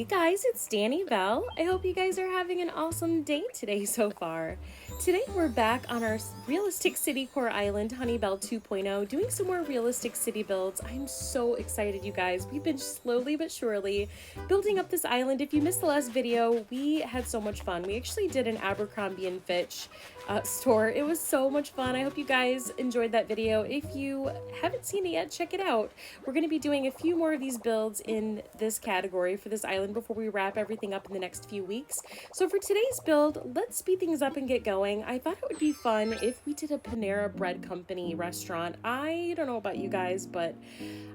guys, it's Danny Bell. I hope you guys are having an awesome day today so far. Today we're back on our realistic city core island, Honeybelle 2.0, doing some more realistic city builds. I'm so excited, you guys. We've been slowly but surely building up this island. If you missed the last video, we had so much fun. We actually did an Abercrombie and Fitch store. It was so much fun. I hope you guys enjoyed that video. If you haven't seen it yet, check it out. We're going to be doing a few more of these builds in this category for this island before we wrap everything up in the next few weeks. So for today's build, let's speed things up and get going. I thought it would be fun if we did a Panera Bread company restaurant. I don't know about you guys, but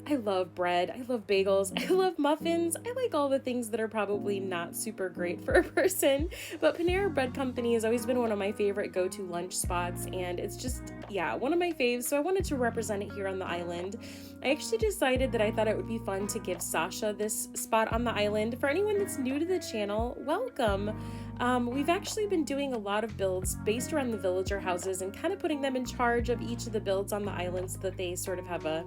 I love bread. I love bagels. I love muffins. I like all the things that are probably not super great for a person, but Panera Bread Company has always been one of my favorite go-to lunch spots, and it's just, yeah, one of my faves, so I wanted to represent it here on the island. I actually decided that I thought it would be fun to give Sasha this spot on the island. For anyone that's new to the channel, welcome. We've actually been doing a lot of builds based around the villager houses and kind of putting them in charge of each of the builds on the island so that they sort of have a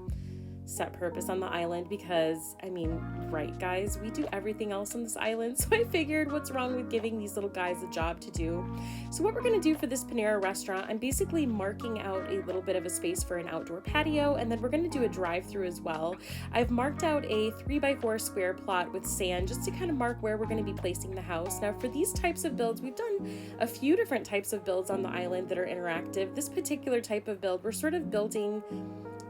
set purpose on the island, because I mean, right guys, we do everything else on this island, so I figured what's wrong with giving these little guys a job to do. So what we're going to do for this Panera restaurant, I'm basically marking out a little bit of a space for an outdoor patio, and then we're going to do a drive-through as well. I've marked out a 3x4 square plot with sand just to kind of mark where we're going to be placing the house. Now for these types of builds, we've done a few different types of builds on the island that are interactive. This particular type of build, we're sort of building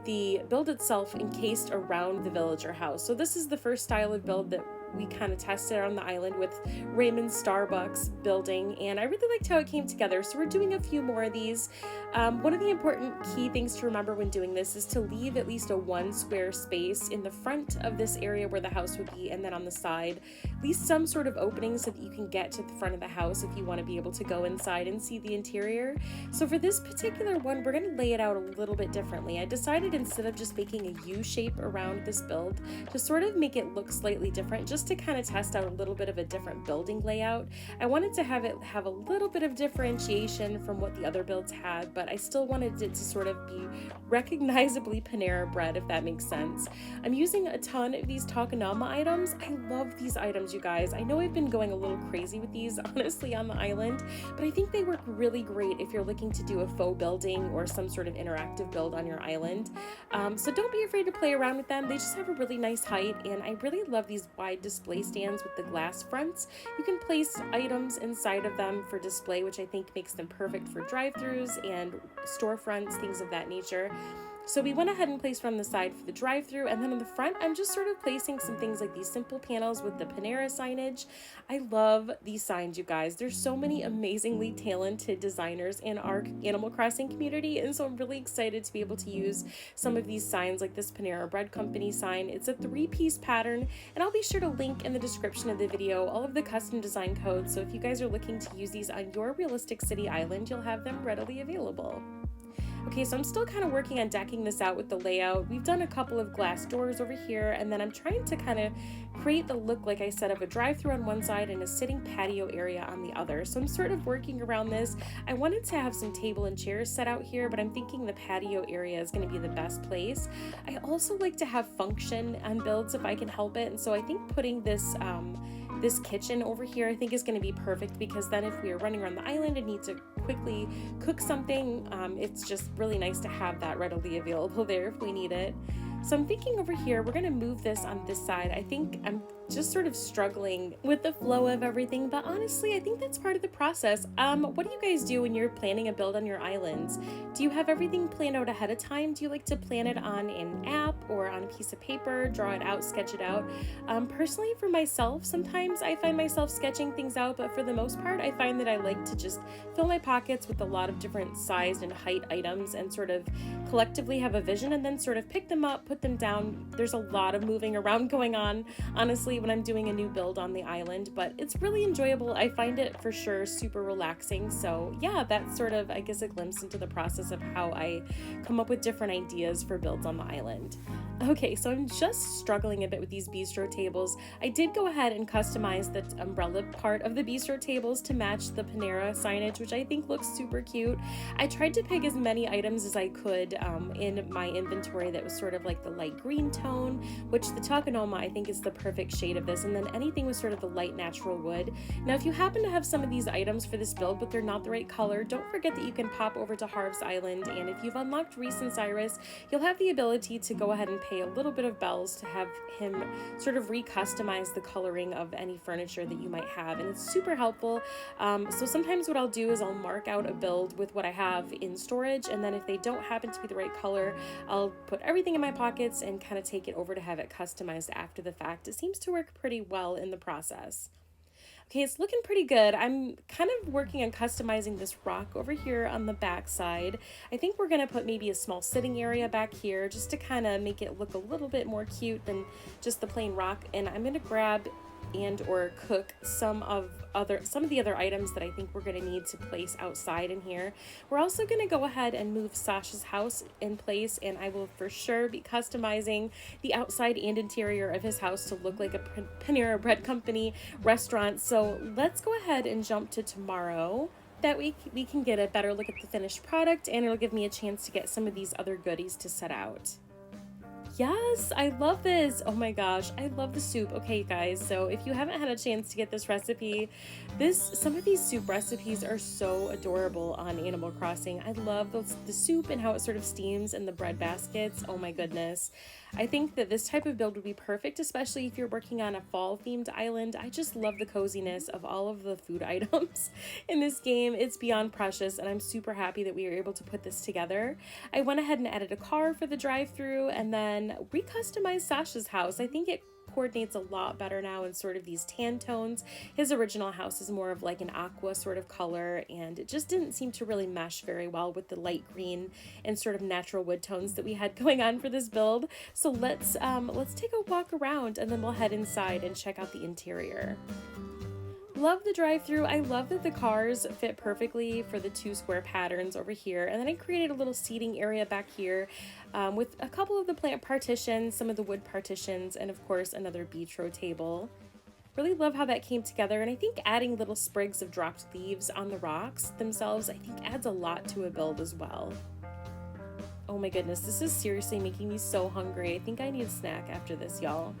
the build itself encased around the villager house. So this is the first style of build that we kind of tested on the island with Raymond's Starbucks building, and I really liked how it came together. So we're doing a few more of these. One of the important key things to remember when doing this is to leave at least a 1 square space in the front of this area where the house would be, and then on the side, at least some sort of opening so that you can get to the front of the house if you want to be able to go inside and see the interior. So for this particular one, we're going to lay it out a little bit differently. I decided instead of just making a U shape around this build to sort of make it look slightly different, just to kind of test out a little bit of a different building layout. I wanted to have it have a little bit of differentiation from what the other builds had, but I still wanted it to sort of be recognizably Panera Bread, if that makes sense. I'm using a ton of these Tokonoma items. I love these items, you guys. I know I've been going a little crazy with these, honestly, on the island, but I think they work really great if you're looking to do a faux building or some sort of interactive build on your island. So don't be afraid to play around with them. They just have a really nice height, and I really love these wide display stands with the glass fronts. You can place items inside of them for display, which I think makes them perfect for drive-thrus and storefronts, things of that nature. So we went ahead and placed one on the side for the drive-through, and then on the front, I'm just sort of placing some things like these simple panels with the Panera signage. I love these signs, you guys. There's so many amazingly talented designers in our Animal Crossing community, and so I'm really excited to be able to use some of these signs like this Panera Bread Company sign. It's a 3-piece pattern, and I'll be sure to link in the description of the video all of the custom design codes, so if you guys are looking to use these on your realistic city island, you'll have them readily available. Okay, so I'm still kind of working on decking this out with the layout. We've done a couple of glass doors over here, and then I'm trying to kind of create the look, like I said, of a drive-through on one side and a sitting patio area on the other. So I'm sort of working around this. I wanted to have some table and chairs set out here, but I'm thinking the patio area is going to be the best place. I also like to have function on builds if I can help it, and so I think putting this kitchen over here I think is going to be perfect, because then if we are running around the island and need to quickly cook something, it's just really nice to have that readily available there if we need it. So I'm thinking over here, we're going to move this on this side. I think I'm just sort of struggling with the flow of everything, but honestly, I think that's part of the process. What do you guys do when you're planning a build on your islands? Do you have everything planned out ahead of time? Do you like to plan it on an app or on a piece of paper, draw it out, sketch it out? Personally, for myself, sometimes I find myself sketching things out, but for the most part, I find that I like to just fill my pockets with a lot of different sized and height items and sort of collectively have a vision and then sort of pick them up, put them down. There's a lot of moving around going on, honestly, when I'm doing a new build on the island, but it's really enjoyable. I find it for sure super relaxing. So yeah, that's sort of, I guess, a glimpse into the process of how I come up with different ideas for builds on the island. Okay, so I'm just struggling a bit with these bistro tables. I did go ahead and customize the umbrella part of the bistro tables to match the Panera signage, which I think looks super cute. I tried to pick as many items as I could in my inventory that was sort of like the light green tone, which the Takanoma I think is the perfect shade of this, and then anything with sort of the light natural wood. Now, if you happen to have some of these items for this build, but they're not the right color, don't forget that you can pop over to Honeybelle Island, and if you've unlocked Reese and Cyrus, you'll have the ability to go ahead and pay a little bit of bells to have him sort of re-customize the coloring of any furniture that you might have, and it's super helpful. So sometimes what I'll do is I'll mark out a build with what I have in storage, and then if they don't happen to be the right color, I'll put everything in my pockets and kind of take it over to have it customized after the fact. It seems to work pretty well in the process. Okay, it's looking pretty good. I'm kind of working on customizing this rock over here on the back side. I think we're going to put maybe a small sitting area back here just to kind of make it look a little bit more cute than just the plain rock. And I'm going to grab and or cook some of the other items that I think we're going to need to place outside in here. We're also going to go ahead and move Sasha's house in place, and I will for sure be customizing the outside and interior of his house to look like a Panera Bread company restaurant. So let's go ahead and jump to tomorrow. That we can get a better look at the finished product, and it'll give me a chance to get some of these other goodies to set out. Yes, I love this. Oh my gosh, I love the soup. Okay, guys, so if you haven't had a chance to get this recipe, some of these soup recipes are so adorable on Animal Crossing. I love the soup and how it sort of steams in the bread baskets. Oh my goodness. I think that this type of build would be perfect, especially if you're working on a fall-themed island. I just love the coziness of all of the food items in this game. It's beyond precious, and I'm super happy that we were able to put this together. I went ahead and added a car for the drive-through, and then recustomized Sasha's house. I think it coordinates a lot better now in sort of these tan tones. His original house is more of like an aqua sort of color, and it just didn't seem to really mesh very well with the light green and sort of natural wood tones that we had going on for this build. So let's take a walk around, and then we'll head inside and check out the interior. Love the drive-through. I love that the cars fit perfectly for the two square patterns over here. And then I created a little seating area back here with a couple of the plant partitions, some of the wood partitions, and of course another bistro table. Really love how that came together, and I think adding little sprigs of dropped leaves on the rocks themselves I think adds a lot to a build as well. Oh my goodness, this is seriously making me so hungry. I think I need a snack after this, y'all.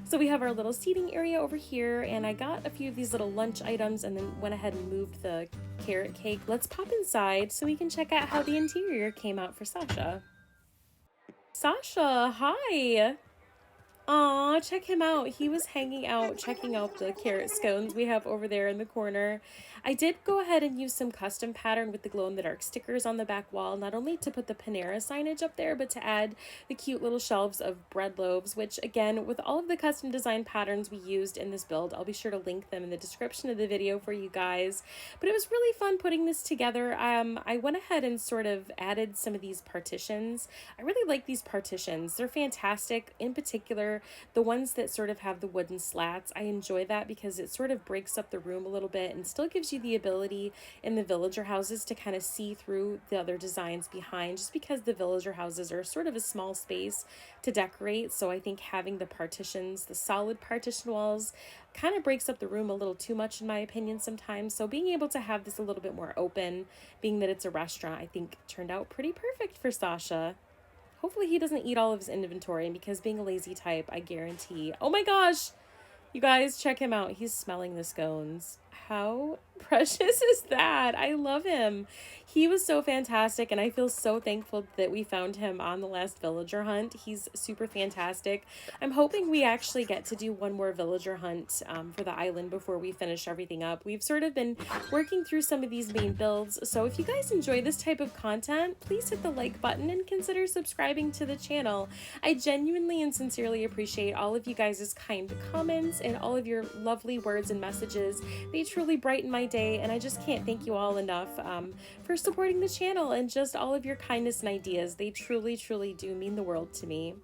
So we have our little seating area over here, and I got a few of these little lunch items and then went ahead and moved the carrot cake. Let's pop inside so we can check out how the interior came out for Sasha. Sasha, hi! Aw, check him out. He was hanging out, checking out the carrot scones we have over there in the corner. I did go ahead and use some custom pattern with the glow-in-the-dark stickers on the back wall, not only to put the Panera signage up there, but to add the cute little shelves of bread loaves, which again, with all of the custom design patterns we used in this build, I'll be sure to link them in the description of the video for you guys. But it was really fun putting this together. I went ahead and sort of added some of these partitions. I really like these partitions. They're fantastic. In particular, the ones that sort of have the wooden slats. I enjoy that because it sort of breaks up the room a little bit and still gives you the ability in the villager houses to kind of see through the other designs behind, just because the villager houses are sort of a small space to decorate. So I think having the partitions, the solid partition walls, kind of breaks up the room a little too much in my opinion sometimes. So being able to have this a little bit more open, being that it's a restaurant, I think turned out pretty perfect for Sasha. Hopefully he doesn't eat all of his inventory, because being a lazy type, I guarantee... Oh my gosh! You guys, check him out. He's smelling the scones. How precious is that? I love him. He was so fantastic, and I feel so thankful that we found him on the last villager hunt. He's super fantastic. I'm hoping we actually get to do one more villager hunt for the island before we finish everything up. We've sort of been working through some of these main builds, so if you guys enjoy this type of content, please hit the like button and consider subscribing to the channel. I genuinely and sincerely appreciate all of you guys' kind comments and all of your lovely words and messages. They truly brighten my day, and I just can't thank you all enough for supporting the channel and just all of your kindness and ideas. They truly, truly do mean the world to me.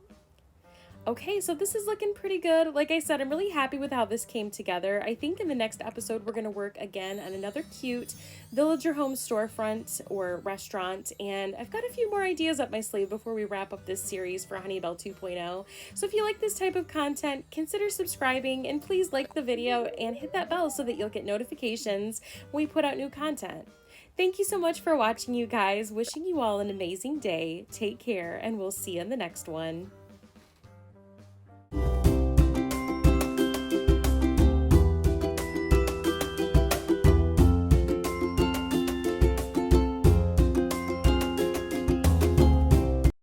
Okay, so this is looking pretty good. Like I said, I'm really happy with how this came together. I think in the next episode, we're going to work again on another cute villager home storefront or restaurant. And I've got a few more ideas up my sleeve before we wrap up this series for Honeybelle 2.0. So if you like this type of content, consider subscribing and please like the video and hit that bell so that you'll get notifications when we put out new content. Thank you so much for watching, you guys. Wishing you all an amazing day. Take care, and we'll see you in the next one.